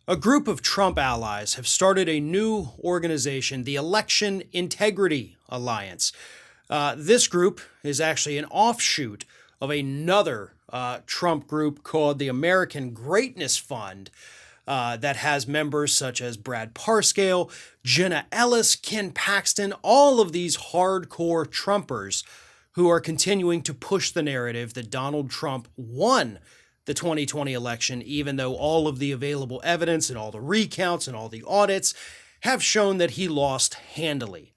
A group of Trump allies have started a new organization, the Election Integrity Alliance. This group is actually an offshoot of another Trump group called the American Greatness Fund that has members such as Brad Parscale, Jenna Ellis, Ken Paxton, all of these hardcore Trumpers who are continuing to push the narrative that Donald Trump won the 2020 election, even though all of the available evidence and all the recounts and all the audits have shown that he lost handily.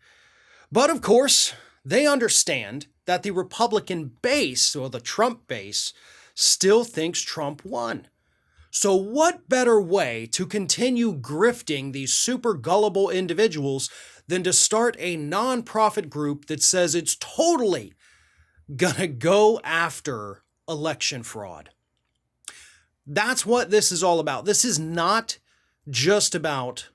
But of course, they understand that the Republican base, or the Trump base, still thinks Trump won. So what better way to continue grifting these super gullible individuals than to start a nonprofit group that says it's totally gonna go after election fraud? That's what this is all about. This is not just about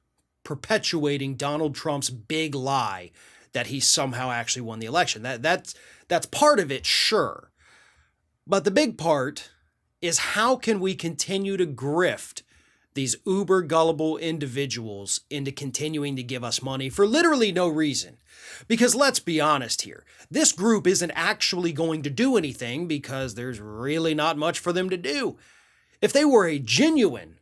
perpetuating Donald Trump's big lie that he somehow actually won the election. That's part of it, sure. But the big part is, how can we continue to grift these uber gullible individuals into continuing to give us money for literally no reason? Because let's be honest here, this group isn't actually going to do anything because there's really not much for them to do. If they were a genuine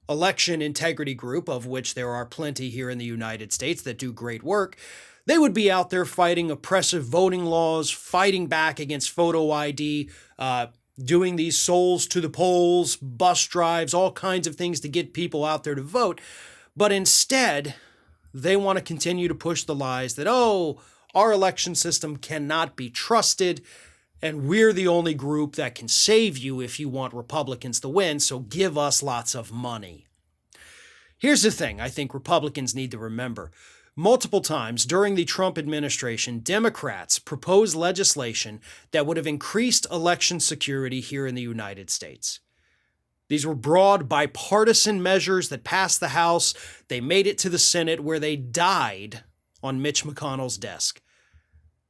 election integrity group, of which there are plenty here in the United States that do great work, they would be out there fighting oppressive voting laws, fighting back against photo ID, doing these souls to the polls, bus drives, all kinds of things to get people out there to vote. But instead, they want to continue to push the lies that, oh, our election system cannot be trusted, and we're the only group that can save you if you want Republicans to win, so give us lots of money. Here's the thing I think Republicans need to remember. Multiple times during the Trump administration, Democrats proposed legislation that would have increased election security here in the United States. These were broad bipartisan measures that passed the House. They made it to the Senate, where they died on Mitch McConnell's desk.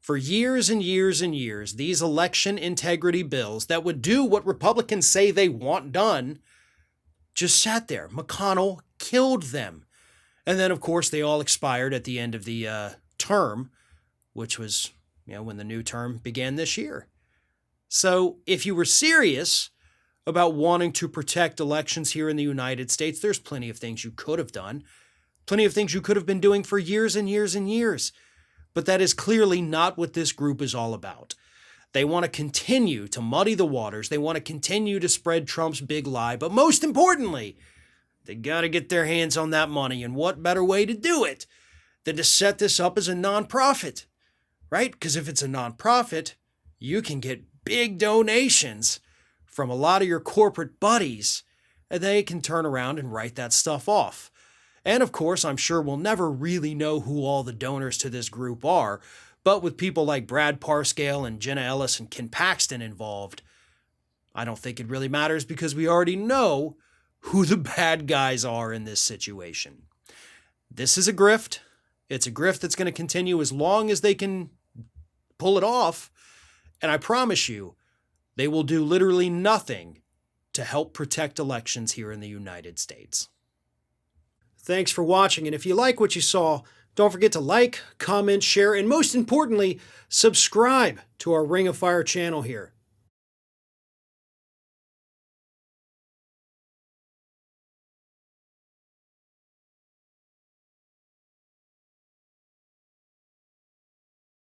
For years and years and years, these election integrity bills that would do what Republicans say they want done just sat there. McConnell killed them. And then, of course, they all expired at the end of the term, which was, when the new term began this year. So if you were serious about wanting to protect elections here in the United States, there's plenty of things you could have done, plenty of things you could have been doing for years and years and years. But that is clearly not what this group is all about. They want to continue to muddy the waters. They want to continue to spread Trump's big lie. But most importantly, they got to get their hands on that money. And what better way to do it than to set this up as a nonprofit, right? Because if it's a nonprofit, you can get big donations from a lot of your corporate buddies, and they can turn around and write that stuff off. And of course, I'm sure we'll never really know who all the donors to this group are, but with people like Brad Parscale and Jenna Ellis and Ken Paxton involved, I don't think it really matters, because we already know who the bad guys are in this situation. This is a grift. It's a grift that's going to continue as long as they can pull it off. And I promise you, they will do literally nothing to help protect elections here in the United States. Thanks for watching, and if you like what you saw, don't forget to like, comment, share, and most importantly, subscribe to our Ring of Fire channel here.